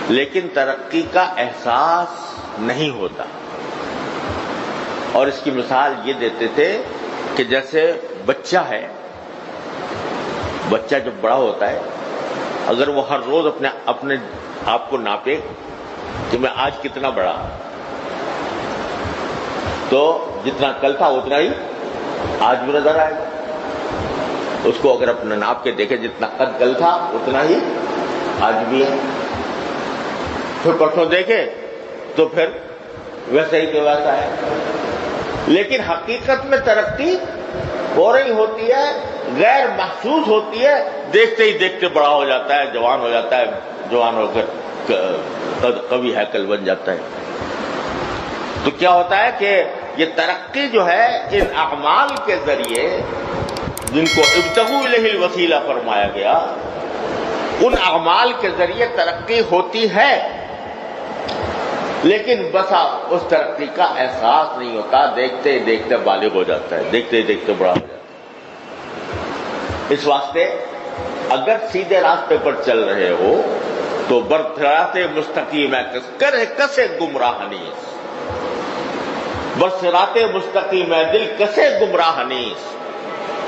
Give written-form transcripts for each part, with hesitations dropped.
لیکن ترقی کا احساس نہیں ہوتا. اور اس کی مثال یہ دیتے تھے کہ جیسے بچہ ہے، بچہ جب بڑا ہوتا ہے، اگر وہ ہر روز اپنے آپ کو ناپے کہ میں آج کتنا بڑا، تو جتنا کل تھا اتنا ہی آج بھی نظر آئے گا. اس کو اگر اپنا ناپ کے دیکھے جتنا قد کل تھا اتنا ہی آج بھی ہے. پھر پرسوں دیکھے تو پھر ویسا ہی کہ ویسا ہے. لیکن حقیقت میں ترقی ہو رہی ہوتی ہے، غیر محسوس ہوتی ہے، دیکھتے ہی دیکھتے بڑا ہو جاتا ہے، جوان ہو جاتا ہے، جوان ہو کر قوی ہیکل بن جاتا ہے. تو کیا ہوتا ہے کہ یہ ترقی جو ہے ان اعمال کے ذریعے جن کو ابتغوا الیہ الوسیلہ فرمایا گیا، ان اعمال کے ذریعے ترقی ہوتی ہے، لیکن بسا اس ترقی کا احساس نہیں ہوتا. دیکھتے ہی دیکھتے بالغ ہو جاتا ہے، دیکھتے ہی دیکھتے بڑا ہو جاتا ہے. اس واسطے اگر سیدھے راستے پر چل رہے ہو تو برصراط مستقیم ہے کسے گمراہ نیس، برصراط مستقیم ہے دل کسے گمراہ نیس.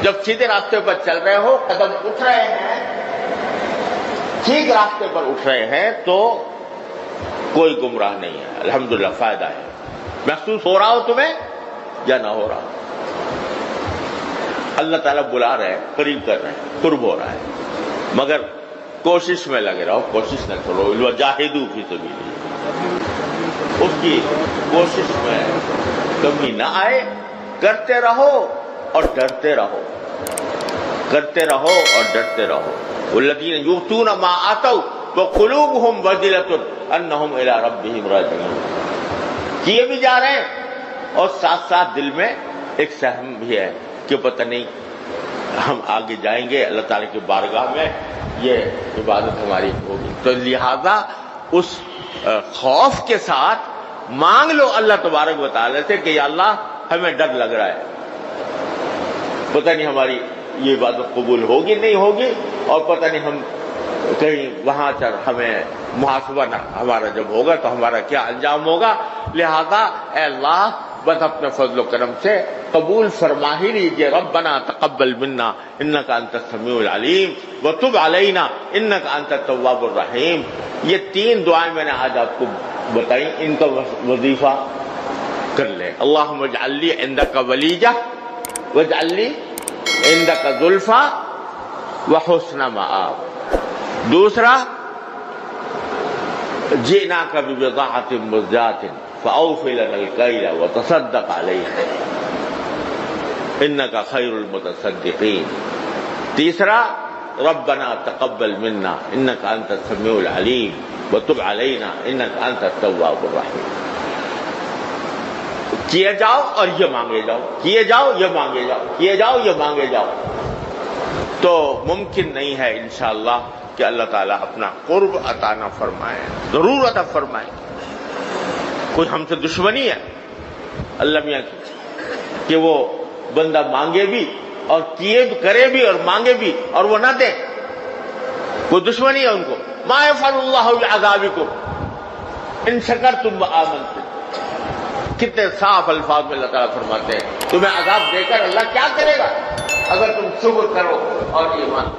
جب سیدھے راستے پر چل رہے ہو، قدم اٹھ رہے ہیں، ٹھیک راستے پر اٹھ رہے ہیں، تو کوئی گمراہ نہیں ہے. الحمدللہ فائدہ ہے. محسوس ہو رہا ہو تمہیں یا نہ ہو رہا ہو، اللہ تعالیٰ بلا رہے ہیں، قریب کر رہے ہیں، قرب ہو رہا ہے. مگر کوشش میں لگے رہو، کوشش نہ کرو. وجاہدوا فی سبیلہ، اس کی کوشش میں کمی نہ آئے. کرتے رہو اور ڈرتے رہو، کرتے رہو اور ڈرتے رہو. والذین یؤتون ما آتوا وقلوبهم وجلة انہم الی ربہم راجعون. کیے بھی جا رہے ہیں اور ساتھ ساتھ دل میں ایک سہم بھی ہے کہ پتہ نہیں ہم آگے جائیں گے اللہ تعالیٰ کی بارگاہ میں، یہ عبادت ہماری ہوگی. تو لہذا اس خوف کے ساتھ مانگ لو اللہ تبارک و تعالیٰ سے کہ یا اللہ ہمیں ڈر لگ رہا ہے، پتہ نہیں ہماری یہ عبادت قبول ہوگی نہیں ہوگی، اور پتہ نہیں ہم کہیں وہاں چل ہمیں محاسبہ نہ ہمارا جب ہوگا تو ہمارا کیا انجام ہوگا. لہذا اے اللہ بس اپنے فضل و کرم سے قبول فرما ہی لیجیے. ربنا تقبل منا انک انت السمیع العلیم وتب علینا انک انت التواب الرحیم. یہ 3 دعائیں میں نے آج آپ کو بتائی، ان کا وظیفہ کر لیں. اللہم اجعل لی عندک ولیجہ واجعل لی عندک زلفیٰ وحسن مآب. دوسرا جئناک ببضاعۃ مزجاۃ فأوف لنا الکیل وتصدق علینا انک خیر المتصدقین. تیسرا ربنا تقبل منا انک انت السمیع العلیم وتب علینا انک انت التواب الرحیم. کیے جاؤ اور یہ مانگے جاؤ، کیے جاؤ یہ مانگے جاؤ، کیے جاؤ یہ مانگے جاؤ. تو ممکن نہیں ہے انشاءاللہ کہ اللہ تعالیٰ اپنا قرب عطا نہ فرمائے، ضرور عطا فرمائے. کوئی ہم سے دشمنی ہے اللہ میاں کی کہ وہ بندہ مانگے بھی اور کیے کرے بھی اور مانگے بھی اور وہ نہ دے؟ کوئی دشمنی ہے ان کو. ما یفعل اللہ بعذابکم ان شکرتم وآمنتم. کتنے صاف الفاظ میں اللہ تعالیٰ فرماتے ہیں تمہیں عذاب دے کر اللہ کیا کرے گا اگر تم شکر کرو اور ایمان